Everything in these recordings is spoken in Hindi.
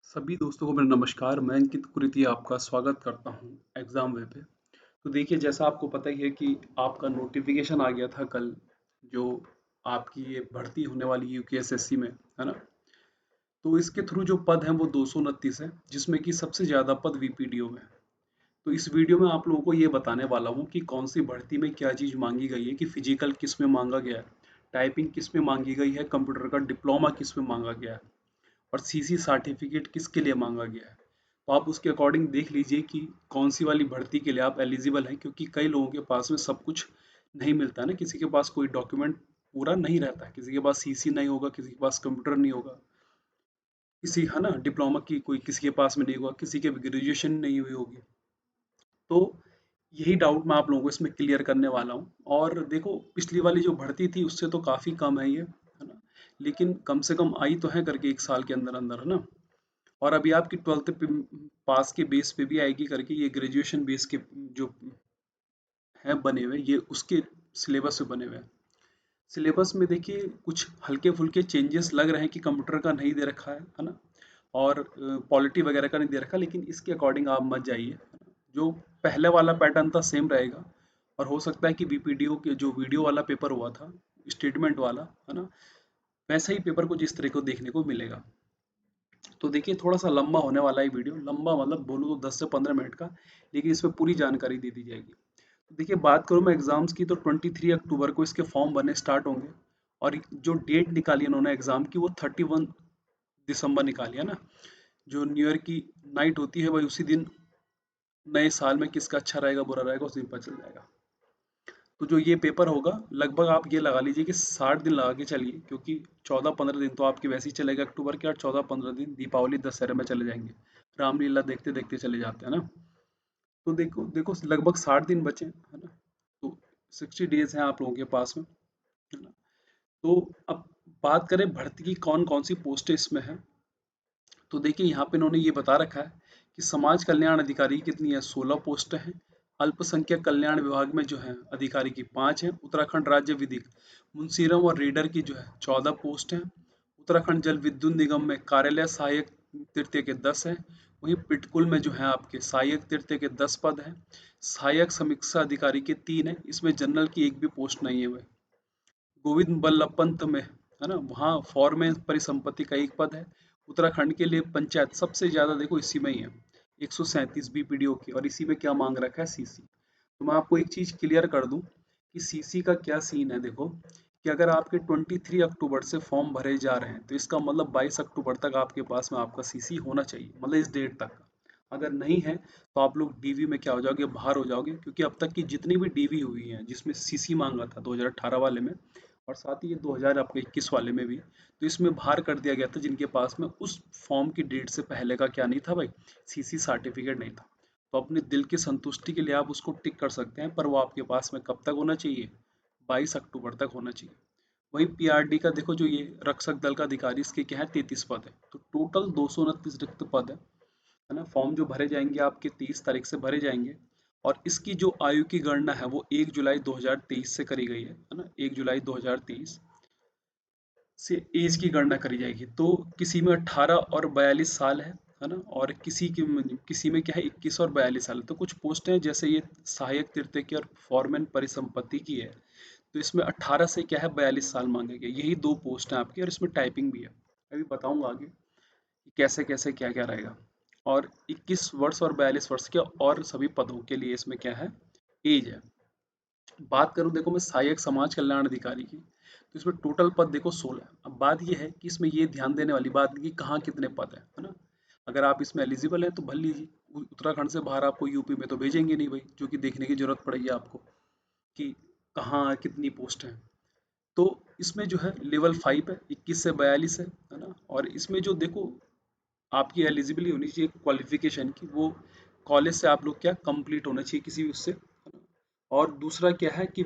सभी दोस्तों को मेरा नमस्कार। मैं अंकित कुरीति आपका स्वागत करता हूं एग्जाम वे पे। तो देखिए, जैसा आपको पता ही है कि आपका नोटिफिकेशन आ गया था कल, जो आपकी ये भर्ती होने वाली यूकेएसएससी में है ना। तो इसके थ्रू जो पद हैं वो 229 है, जिसमें कि सबसे ज़्यादा पद वीपीडीओ में है। तो इस वीडियो में आप लोगों को ये बताने वाला हूँ कि कौन सी भर्ती में क्या चीज़ मांगी गई है, कि फिजिकल किस में मांगा गया है, टाइपिंग किस में मांगी गई है, कंप्यूटर का डिप्लोमा किस में मांगा गया है और सीसी सर्टिफिकेट किसके लिए मांगा गया है। तो आप उसके अकॉर्डिंग देख लीजिए कि कौन सी वाली भर्ती के लिए आप एलिजिबल हैं, क्योंकि कई लोगों के पास में सब कुछ नहीं मिलता है ना। किसी के पास कोई डॉक्यूमेंट पूरा नहीं रहता है, किसी के पास सीसी नहीं होगा, किसी के पास कंप्यूटर नहीं होगा, किसी है ना डिप्लोमा की कोई किसी के पास में नहीं होगा, किसी के ग्रेजुएशन नहीं हुई होगी। तो यही डाउट मैं आप लोगों को इसमें क्लियर करने वाला हूँ। और देखो, पिछली वाली जो भर्ती थी उससे तो काफ़ी कम है ये, है ना। लेकिन कम से कम आई तो है करके एक साल के अंदर अंदर, है ना। और अभी आपकी 12th पास के बेस पे भी आएगी करके, ये ग्रेजुएशन बेस के जो हैं बने हुए, ये उसके सिलेबस से बने हुए हैं। सिलेबस में देखिए कुछ हल्के फुल्के चेंजेस लग रहे हैं कि कंप्यूटर का नहीं दे रखा है ना। और पॉलिटी वगैरह का नहीं दे रखा, लेकिन इसके अकॉर्डिंग आप मत जाइए, है ना? जो पहले वाला पैटर्न था सेम रहेगा। और हो सकता है कि बीपीडीओ के जो वीडियो वाला पेपर हुआ था, स्टेटमेंट वाला, है ना, वैसा ही पेपर कुछ इस तरह को देखने को मिलेगा। तो देखिए, थोड़ा सा लंबा होने वाला है वीडियो, लंबा मतलब बोलूँ तो 10 से 15 मिनट का, लेकिन इसमें पूरी जानकारी दे दी जाएगी। तो देखिए, बात करूँ मैं एग्जाम्स की, तो 23 अक्टूबर को इसके फॉर्म बनने स्टार्ट होंगे। और जो डेट निकाली उन्होंने एग्जाम की, वो 31 दिसंबर निकाली है ना। जो न्यू ईयर की नाइट होती है, वही उसी दिन नए साल में किसका अच्छा रहेगा बुरा रहेगा उस दिन पता चल जाएगा। तो जो ये पेपर होगा, लगभग आप ये लगा लीजिए कि 60 दिन लगा के चलिए, क्योंकि 14-15 दिन तो आपके वैसे ही चलेगा अक्टूबर के, और 14-15 दिन दीपावली दशहरे में चले जाएंगे। रामलीला देखते देखते चले जाते हैं ना। तो देखो देखो, लगभग 60 दिन बचे हैं, है ना। तो 60 डेज हैं आप लोगों के पास में, है ना। तो अब बात करें भर्ती की कौन कौन सी पोस्टें इसमें हैं। तो देखिए, यहाँ पे इन्होंने ये बता रखा है कि समाज कल्याण अधिकारी की कितनी है, 16 पोस्टें हैं। अल्पसंख्यक कल्याण विभाग में जो है अधिकारी की 5 हैं। उत्तराखंड राज्य विधिक मुंशीरम और रीडर की जो है 14 पोस्ट हैं। उत्तराखंड जल विद्युत निगम में कार्यालय सहायक तृतीय के 10 हैं। वहीं पिटकुल में जो है आपके सहायक तृतीय के 10 पद हैं। सहायक समीक्षा अधिकारी के 3 हैं, इसमें जनरल की एक भी पोस्ट नहीं है। वह गोविंद बल्लभ पंत में, है ना, वहाँ फॉरमैन परिसंपत्ति का एक पद है। उत्तराखंड के लिए पंचायत सबसे ज्यादा देखो इसी में ही है, 137 बीपीडीओ की, और इसी में क्या मांग रखा है, सीसी। तो मैं आपको एक चीज क्लियर कर दूं कि सीसी का क्या सीन है। देखो कि अगर आपके 23 अक्टूबर से फॉर्म भरे जा रहे हैं, तो इसका मतलब 22 अक्टूबर तक आपके पास में आपका सीसी होना चाहिए, मतलब इस डेट तक। अगर नहीं है तो आप लोग डीवी में क्या हो जाओगे, बाहर हो जाओगे, क्योंकि अब तक की जितनी भी डीवी हुई हैं जिसमें सीसी मांगा था 2018 वाले में, और साथ ही ये 2000 आपके 21 वाले में भी, तो इसमें बाहर कर दिया गया था जिनके पास में उस फॉर्म की डेट से पहले का क्या नहीं था भाई, सीसी सर्टिफिकेट नहीं था। तो अपने दिल की संतुष्टि के लिए आप उसको टिक कर सकते हैं, पर वो आपके पास में कब तक होना चाहिए, 22 अक्टूबर तक होना चाहिए। वहीं पीआरडी का देखो, जो ये रक्षक दल का अधिकारी, इसके क्या है, 33 पद है। तो टोटल 229 रिक्त पद है ना। फॉर्म जो भरे जाएंगे आपके 30 तारीख से भरे जाएंगे। और इसकी जो आयु की गणना है वो 1 जुलाई 2023 से करी गई है ना। 1 जुलाई 2023 से एज की गणना करी जाएगी। तो किसी में 18 और 42 साल है ना। और किसी में क्या है, 21 और 42 साल है। तो कुछ पोस्ट हैं, जैसे ये सहायक तृतीय की और फॉरमैन परिसंपत्ति की है, तो इसमें 18 से क्या है, 42 साल मांगे गए। यही दो पोस्ट हैं आपकी, और इसमें टाइपिंग भी है। अभी बताऊंगा आगे कि कैसे कैसे क्या क्या रहेगा। और 21 वर्ष और 42 वर्ष के और सभी पदों के लिए इसमें क्या है, एज है। बात करूं देखो मैं सहायक समाज कल्याण अधिकारी की, तो इसमें टोटल पद देखो 16। अब बात ये है कि इसमें ये ध्यान देने वाली बात है कि कहाँ कितने पद है ना। अगर आप इसमें एलिजिबल हैं तो भर लीजिए। उत्तराखंड से बाहर आपको यूपी में तो भेजेंगे नहीं भाई, जो कि देखने की जरूरत पड़ेगी आपको कि कहाँ कितनी पोस्ट है। तो इसमें जो है लेवल 5 है, 21 से 42 है ना। और इसमें जो देखो आपकी एलिजिबिलिटी होनी चाहिए क्वालिफिकेशन की, वो कॉलेज से आप लोग क्या कंप्लीट होना चाहिए किसी भी उससे, है ना। और दूसरा क्या है कि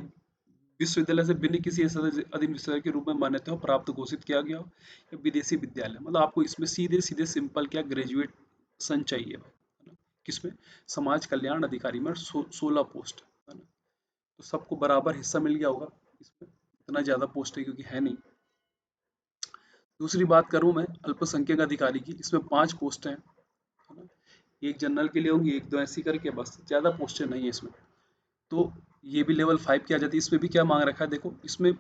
विश्वविद्यालय से बिना किसी ऐसे अधीन विश्वविद्यालय के रूप में मान्यता हो प्राप्त घोषित किया गया हो, या विदेशी विद्यालय, मतलब आपको इसमें सीधे सीधे सिंपल क्या ग्रेजुएशन चाहिए, है ना। किसमें, समाज कल्याण अधिकारी में 16 पोस्ट, है ना। तो सबको बराबर हिस्सा मिल गया होगा इसमें, इतना ज़्यादा पोस्ट है क्योंकि है नहीं। दूसरी बात करूं मैं अल्पसंख्यक अधिकारी की, इसमें 5 पोस्टें हैं, है ना? एक जनरल के लिए होंगी, एक दो ऐसी करके, बस ज़्यादा पोस्टें नहीं है इसमें। तो ये भी लेवल 5 की आ जाती है। इसमें भी क्या मांग रखा है देखो, इसमें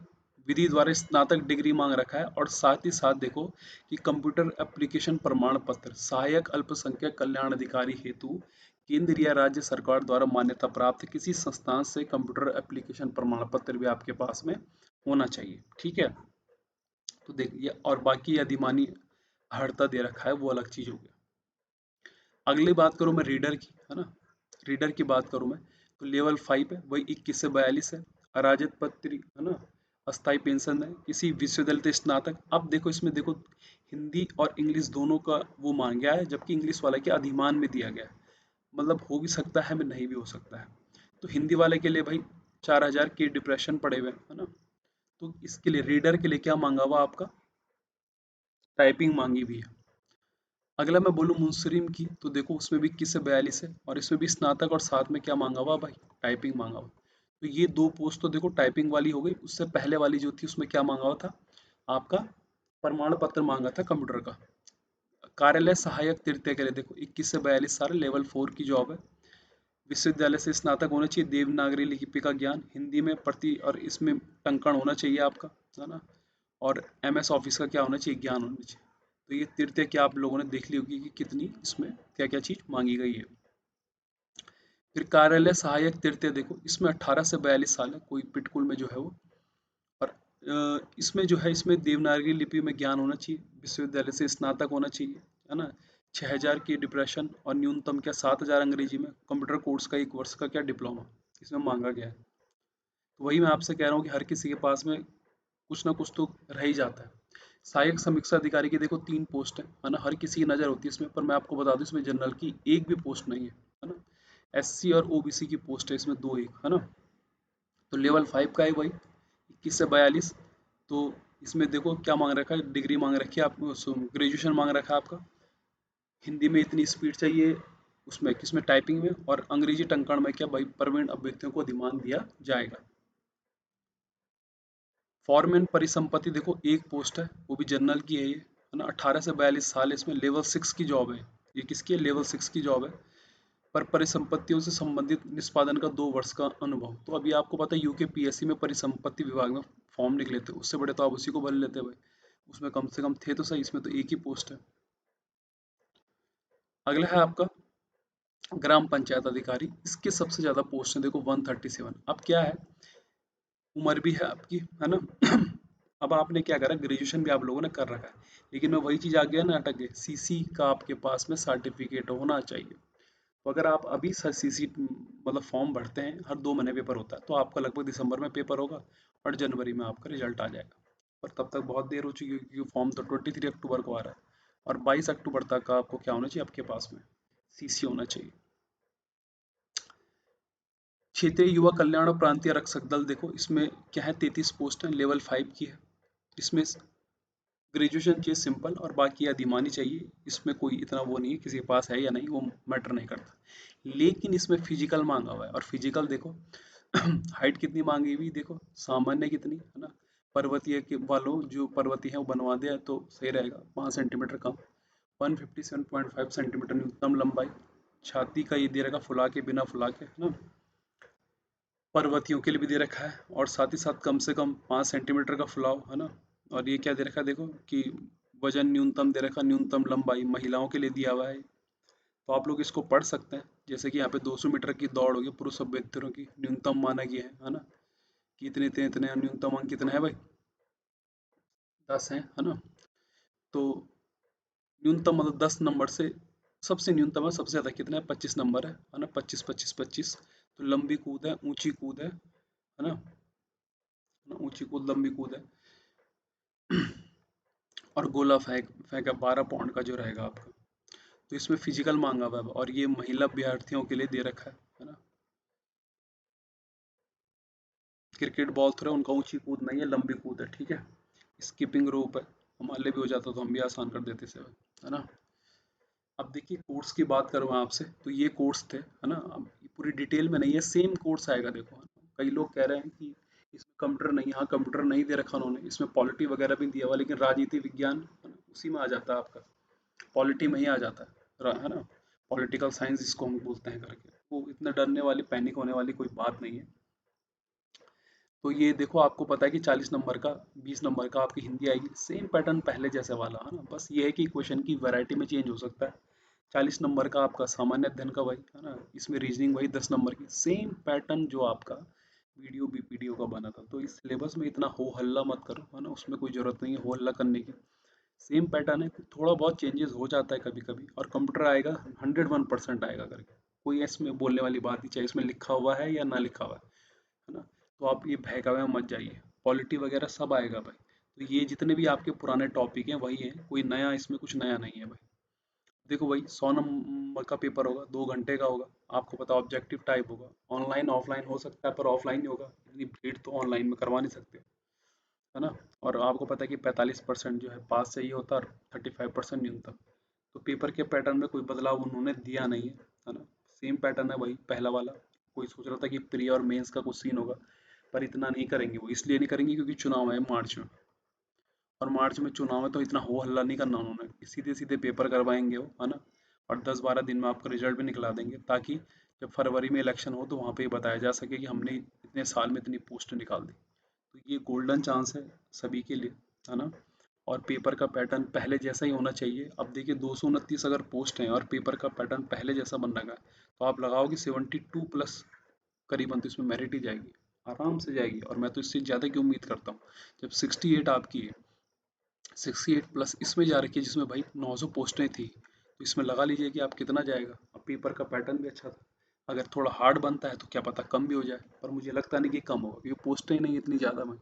विधि द्वारा स्नातक डिग्री मांग रखा है, और साथ ही साथ देखो कि कंप्यूटर एप्लीकेशन प्रमाण पत्र सहायक अल्पसंख्यक कल्याण अधिकारी हेतु केंद्र या राज्य सरकार द्वारा मान्यता प्राप्त किसी संस्थान से कंप्यूटर एप्लीकेशन प्रमाण पत्र भी आपके पास में होना चाहिए। ठीक है, तो देखिए, और बाकी अधिमानी अर्हता दे रखा है, वो अलग चीज हो गया। अगली बात करूं मैं रीडर की, है ना? रीडर की बात करूं मैं, तो लेवल 5 है, वही 21 से 42 है। अराजक पत्री, है ना? अस्थायी पेंशन है, किसी विश्वविद्यालय से स्नातक। अब देखो इसमें देखो, हिंदी और इंग्लिश दोनों का वो मान गया है, जबकि इंग्लिश वाले के अधिमान में दिया गया है। मतलब हो भी सकता है, मैं नहीं भी हो सकता है। तो हिंदी वाले के लिए भाई 4000 के डिप्रेशन पड़े हुए हैं, है ना? तो इसके लिए रीडर के लिए क्या मांगा हुआ आपका, टाइपिंग मांगी भी है। अगला मैं बोलूँ मुंसरीम की, तो देखो उसमें भी 21 से 42 है, और इसमें भी स्नातक, और साथ में क्या मांगा हुआ भाई, टाइपिंग मांगा हुआ। तो ये दो पोस्ट तो देखो टाइपिंग वाली हो गई। उससे पहले वाली जो थी उसमें क्या मांगा हुआ था आपका, प्रमाण पत्र मांगा था कंप्यूटर का। कार्यालय सहायक तृतीय के लिए देखो 21 से 42 साल, लेवल 4 की जॉब है। विश्वविद्यालय से स्नातक होना चाहिए, देवनागरी लिपि का ज्ञान, हिंदी में प्रति और इसमें टंकण होना चाहिए आपका, है ना? और एमएस ऑफिस का क्या होना चाहिए, ज्ञान होना चाहिए। तो ये तृतीय क्या आप लोगों ने देख ली होगी कि कितनी इसमें क्या क्या चीज मांगी गई है। फिर कार्यालय सहायक तृतीय देखो, इसमें 18 से 42 साल है, कोई पिटकुल में जो है वो। और इसमें जो है, इसमें देवनागरी लिपि में ज्ञान होना चाहिए, विश्वविद्यालय से स्नातक होना चाहिए, है ना? 6000 की डिप्रेशन, और न्यूनतम क्या 7000 अंग्रेजी में, कंप्यूटर कोर्स का 1 वर्ष का क्या डिप्लोमा इसमें मांगा गया है। तो वही मैं आपसे कह रहा हूँ कि हर किसी के पास में कुछ ना कुछ तो रह ही जाता है। सहायक समीक्षा अधिकारी की देखो 3 पोस्ट है ना? हर किसी की नज़र होती है इसमें, पर मैं आपको बता दूं इसमें जनरल की एक भी पोस्ट नहीं है ना? एससी और ओबीसी की पोस्ट है इसमें दो एक, है ना? तो लेवल 5 का है भाई, 21 से 42। तो इसमें देखो क्या मांग रखा है, डिग्री मांग रखी है आप, ग्रेजुएशन मांग रखा है आपका, हिंदी में इतनी स्पीड चाहिए, उसमें किसमें, टाइपिंग में, और अंग्रेजी टंकण में क्या भाई, प्रवीण अभ्यर्थियों को अधिमान दिया जाएगा। फॉरमैन परिसंपत्ति देखो एक पोस्ट है, वो भी जनरल की है ये, है ना? 18 से 42 साल, इसमें लेवल 6 की जॉब है। ये किसकी है, लेवल 6 की जॉब है। पर परिसंपत्तियों से संबंधित निष्पादन का 2 वर्ष का अनुभव। तो अभी आपको पता है यूके पीएससी में परिसंपत्ति विभाग में फॉर्म निकले थे, उससे बड़े तो आप उसी को भर लेते भाई। उसमें कम से कम थे तो सही, इसमें तो एक ही पोस्ट है। अगला है आपका ग्राम पंचायत अधिकारी, इसके सबसे ज्यादा पोस्ट है देखो 137। अब क्या है, उम्र भी है आपकी, है ना? अब आपने क्या करा, ग्रेजुएशन भी आप लोगों ने कर रखा है, लेकिन मैं वही चीज आ गया ना, अटक गए, सीसी का आपके पास में सर्टिफिकेट होना चाहिए। तो अगर आप अभी सीसी मतलब फॉर्म भरते हैं, हर 2 महीने पेपर होता है, तो आपका लगभग दिसंबर में पेपर होगा, और जनवरी में आपका रिजल्ट आ जाएगा। और तब तक बहुत देर हो चुकी है, क्योंकि फॉर्म तो 23 अक्टूबर को आ रहा है, और 22 अक्टूबर तक आपको क्या होना चाहिए, आपके पास में सीसी होना चाहिए। क्षेत्रीय युवा कल्याण और प्रांतीय रक्षक दल देखो, इसमें क्या है, 33 पोस्ट है, लेवल 5 की है। इसमें ग्रेजुएशन चाहिए सिंपल, और बाकी अधिमानी चाहिए। इसमें कोई इतना वो नहीं है किसी के पास है या नहीं, वो मैटर नहीं करता। लेकिन इसमें फिजिकल मांगा हुआ है, और फिजिकल देखो हाइट कितनी मांगी हुई देखो, सामान्य कितनी, है ना? पर्वतीय के वालों जो पर्वतीय है वो बनवा दिया तो सही रहेगा, 5 सेंटीमीटर कम। 157.5 सेंटीमीटर न्यूनतम लंबाई। छाती का ये दे रखा फुला के, बिना फुला के, है ना? पर्वतियों के लिए भी दे रखा है, और साथ ही साथ कम से कम 5 सेंटीमीटर का फुलाव, है ना? और ये क्या दे रखा है देखो कि वजन न्यूनतम दे रखा, न्यूनतम लंबाई महिलाओं के लिए दिया हुआ है। तो आप लोग इसको पढ़ सकते हैं, जैसे कि यहाँ पे 200 मीटर की दौड़ होगी पुरुष अभ्यर्थियों की, न्यूनतम माना गया है ना? कि इतने इतने इतने न्यूनतम अंक कितना है भाई, 10 है ना? तो न्यूनतम मतलब 10 नंबर से सबसे न्यूनतम है, सबसे ज्यादा कितना है, 25 नंबर है ना? 25 25 25। तो लंबी कूद है, ऊंची कूद है ना? ऊंची कूद, लंबी कूद है, और गोला फेंक फेंका 12 पाउंड का जो रहेगा आपका। तो इसमें फिजिकल मांगा हुआ है, और ये महिला अभ्यर्थियों के लिए दे रखा है ना? क्रिकेट बॉल थ्रो, उनका ऊंची कूद नहीं है, लंबी कूद है, ठीक है? स्कीपिंग रोप है, हमारे लिए भी हो जाता तो हम भी आसान कर देते इसे, है ना? अब देखिए कोर्स की बात करूँ मैं आपसे, तो ये कोर्स थे, है ना? अब ये पूरी डिटेल में नहीं है, सेम कोर्स आएगा देखो। कई लोग कह रहे हैं कि इसमें कंप्यूटर नहीं, हाँ कंप्यूटर नहीं दे रखा उन्होंने, इसमें पॉलिटी वगैरह भी दिया हुआ, लेकिन राजनीति विज्ञान है ना, उसी में आ जाता है आपका, पॉलिटी में ही आ जाता है है ना, पॉलिटिकल साइंस जिसको हम बोलते हैं करके। वो इतना डरने वाली, पैनिक होने वाली कोई बात नहीं है। तो ये देखो, आपको पता है कि 40 नंबर का, 20 नंबर का आपकी हिंदी आएगी, सेम पैटर्न पहले जैसे वाला है ना, बस ये है कि क्वेश्चन की वैरायटी में चेंज हो सकता है। 40 नंबर का आपका सामान्य अध्ययन का भाई है ना, इसमें रीजनिंग वही 10 नंबर की, सेम पैटर्न जो आपका वीडियो बीपीडीओ का बना था। तो इस सिलेबस में इतना हो हल्ला मत करो, है ना, उसमें कोई जरूरत नहीं है हो हल्ला करने की। सेम पैटर्न है, थोड़ा बहुत चेंजेस हो जाता है कभी कभी, और कंप्यूटर आएगा 101% आएगा करके, कोई इसमें बोलने वाली बात नहीं, चाहे इसमें लिखा हुआ है या ना लिखा हुआ है ना। तो आप ये बहकावे में मत जाइए, पॉलिटी वगैरह सब आएगा भाई। तो ये जितने भी आपके पुराने टॉपिक हैं वही हैं, कोई नया इसमें कुछ नया नहीं है भाई। देखो भाई, 100 नंबर का पेपर होगा, 2 घंटे का होगा, आपको पता ऑब्जेक्टिव टाइप होगा, ऑनलाइन ऑफलाइन हो सकता है, पर ऑफलाइन ही होगा, इतनी भीड़ तो ऑनलाइन में करवा नहीं सकते, है ना। और आपको पता है कि 45% जो है पास चाहिए होता है, और 35% न्यूनतम। तो पेपर के पैटर्न में कोई बदलाव उन्होंने दिया नहीं है ना, सेम पैटर्न है वही पहला वाला। कोई सोच रहा था कि प्री और मेंस का कुछ सीन होगा, पर इतना नहीं करेंगे, वो इसलिए नहीं करेंगे क्योंकि चुनाव है मार्च में, और मार्च में चुनाव है, तो इतना हो हल्ला नहीं करना उन्होंने, सीधे सीधे पेपर करवाएंगे वो, है ना। और 10-12 दिन में आपका रिजल्ट भी निकला देंगे, ताकि जब फरवरी में इलेक्शन हो तो वहाँ पे ये बताया जा सके कि हमने इतने साल में इतनी पोस्ट निकाल दी। तो ये गोल्डन चांस है सभी के लिए, है ना। और पेपर का पैटर्न पहले जैसा ही होना चाहिए। अब देखिए 229 अगर पोस्ट हैं और पेपर का पैटर्न पहले जैसा बन रहा है, तो आप लगाओ कि 72+ करीबन, तो इसमें मेरिट ही जाएगी, आराम से जाएगी। और मैं तो इससे ज़्यादा की उम्मीद करता हूँ। जब 68 आपकी है, 68+ इसमें जा रखी है, जिसमें भाई 900 पोस्टें थी, तो इसमें लगा लीजिए कि आप कितना जाएगा। अब पेपर का पैटर्न भी अच्छा था, अगर थोड़ा हार्ड बनता है तो क्या पता कम भी हो जाए, पर मुझे लगता नहीं कि कम होगा, क्योंकि पोस्टें ही नहीं इतनी ज़्यादा में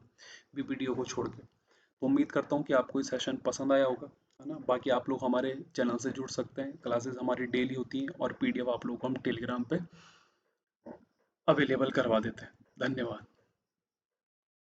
बीपीडीओ को छोड़ के। तो उम्मीद करता हूँ कि आपको ये सेशन पसंद आया होगा, है ना। बाकी आप लोग हमारे चैनल से जुड़ सकते हैं, क्लासेस हमारी डेली होती हैं, और पीडीएफ आप लोगों को हम टेलीग्राम पे अवेलेबल करवा देते हैं। धन्यवाद।